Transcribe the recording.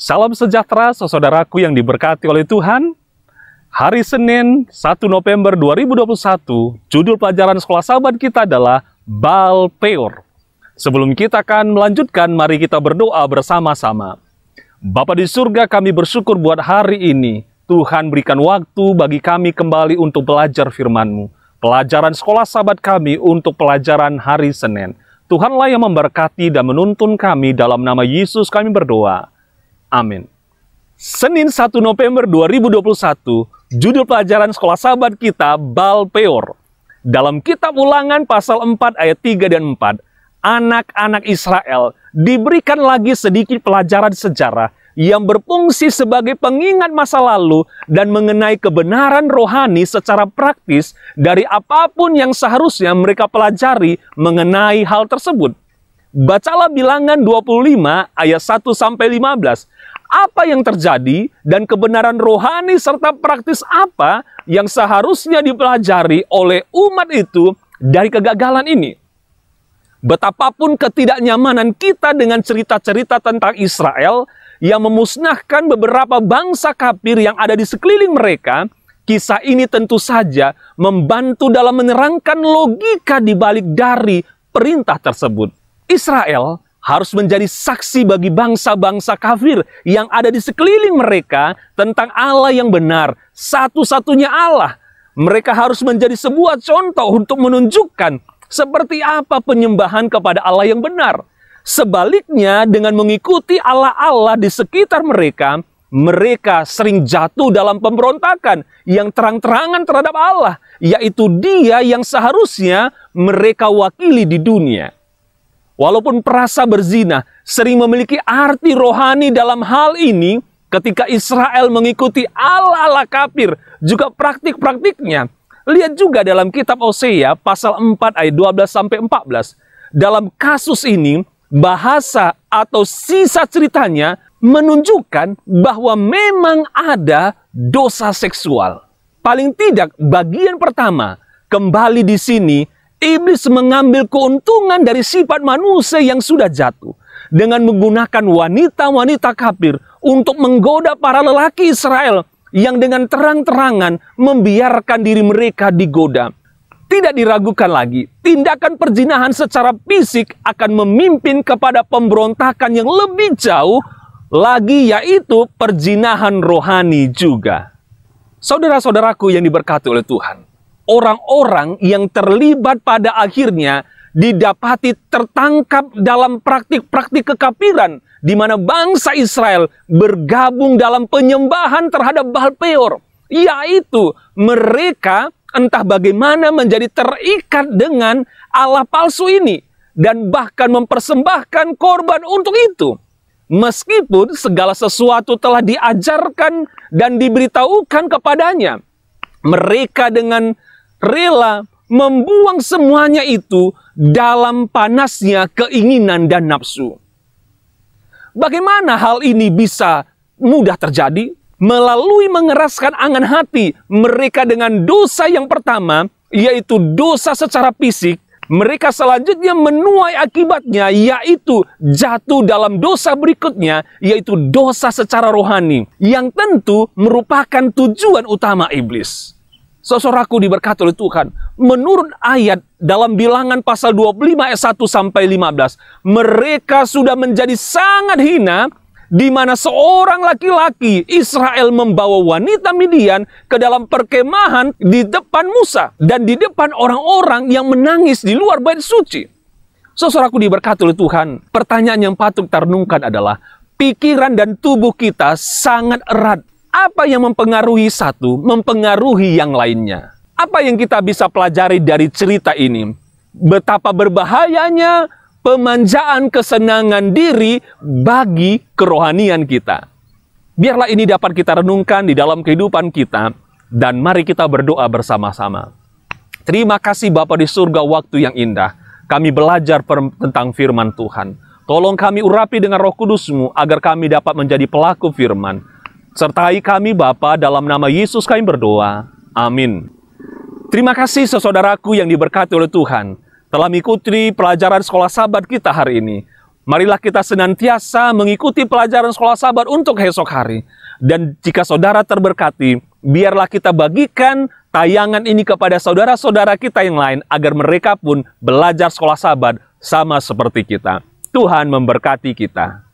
Salam sejahtera saudaraku yang diberkati oleh Tuhan. Hari Senin 1 November 2021, judul pelajaran sekolah sahabat kita adalah Baal Peor. Sebelum kita akan melanjutkan, mari kita berdoa bersama-sama. Bapa di surga, kami bersyukur buat hari ini. Tuhan berikan waktu bagi kami kembali untuk belajar firman-Mu. Pelajaran sekolah sahabat kami untuk pelajaran hari Senin. Tuhanlah yang memberkati dan menuntun kami, dalam nama Yesus kami berdoa. Amin. Senin 1 November 2021, judul pelajaran sekolah sahabat kita Baal Peor. Dalam kitab Ulangan pasal 4 ayat 3 dan 4, anak-anak Israel diberikan lagi sedikit pelajaran sejarah yang berfungsi sebagai pengingat masa lalu dan mengenai kebenaran rohani secara praktis dari apapun yang seharusnya mereka pelajari mengenai hal tersebut. Bacalah Bilangan 25 ayat 1-15. Apa yang terjadi dan kebenaran rohani serta praktis apa yang seharusnya dipelajari oleh umat itu dari kegagalan ini. Betapapun ketidaknyamanan kita dengan cerita-cerita tentang Israel yang memusnahkan beberapa bangsa kafir yang ada di sekeliling mereka, kisah ini tentu saja membantu dalam menerangkan logika di balik dari perintah tersebut. Israel harus menjadi saksi bagi bangsa-bangsa kafir yang ada di sekeliling mereka tentang Allah yang benar, satu-satunya Allah. Mereka harus menjadi sebuah contoh untuk menunjukkan seperti apa penyembahan kepada Allah yang benar. Sebaliknya, dengan mengikuti Allah-Allah di sekitar mereka, mereka sering jatuh dalam pemberontakan yang terang-terangan terhadap Allah, yaitu Dia yang seharusnya mereka wakili di dunia. Walaupun perasa berzina sering memiliki arti rohani dalam hal ini, ketika Israel mengikuti Allah-Allah kafir, juga praktik-praktiknya. Lihat juga dalam kitab Hosea pasal 4 ayat 12-14. Dalam kasus ini, bahasa atau sisa ceritanya menunjukkan bahwa memang ada dosa seksual. Paling tidak bagian pertama, kembali di sini, iblis mengambil keuntungan dari sifat manusia yang sudah jatuh dengan menggunakan wanita-wanita kafir untuk menggoda para lelaki Israel yang dengan terang-terangan membiarkan diri mereka digoda. Tidak diragukan lagi, tindakan perzinahan secara fisik akan memimpin kepada pemberontakan yang lebih jauh lagi, yaitu perzinahan rohani juga. Saudara-saudaraku yang diberkati oleh Tuhan, orang-orang yang terlibat pada akhirnya didapati tertangkap dalam praktik-praktik kekafiran di mana bangsa Israel bergabung dalam penyembahan terhadap Baal Peor, yaitu mereka entah bagaimana menjadi terikat dengan Allah palsu ini dan bahkan mempersembahkan korban untuk itu. Meskipun segala sesuatu telah diajarkan dan diberitahukan kepadanya, mereka dengan rela membuang semuanya itu dalam panasnya keinginan dan nafsu. Bagaimana hal ini bisa mudah terjadi? Melalui mengeraskan angan hati mereka dengan dosa yang pertama, yaitu dosa secara fisik, mereka selanjutnya menuai akibatnya, yaitu jatuh dalam dosa berikutnya, yaitu dosa secara rohani, yang tentu merupakan tujuan utama iblis. Saudaraku diberkati oleh Tuhan, menurut ayat dalam Bilangan pasal 25 ayat 1-15, mereka sudah menjadi sangat hina, di mana seorang laki-laki Israel membawa wanita Midian ke dalam perkemahan di depan Musa dan di depan orang-orang yang menangis di luar bait suci. Saudaraku diberkati oleh Tuhan, pertanyaan yang patut kita renungkan adalah pikiran dan tubuh kita sangat erat. Apa yang mempengaruhi satu, mempengaruhi yang lainnya. Apa yang kita bisa pelajari dari cerita ini? Betapa berbahayanya pemanjaan kesenangan diri bagi kerohanian kita. Biarlah ini dapat kita renungkan di dalam kehidupan kita, dan mari kita berdoa bersama-sama. Terima kasih Bapa di surga, waktu yang indah. Kami belajar tentang firman Tuhan. Tolong kami urapi dengan Roh Kudus-Mu agar kami dapat menjadi pelaku firman. Sertai kami Bapa, dalam nama Yesus kami berdoa. Amin. Terima kasih saudaraku yang diberkati oleh Tuhan telah mengikuti pelajaran sekolah sahabat kita hari ini. Marilah kita senantiasa mengikuti pelajaran sekolah sahabat untuk esok hari. Dan jika saudara terberkati, biarlah kita bagikan tayangan ini kepada saudara-saudara kita yang lain, agar mereka pun belajar sekolah sahabat sama seperti kita. Tuhan memberkati kita.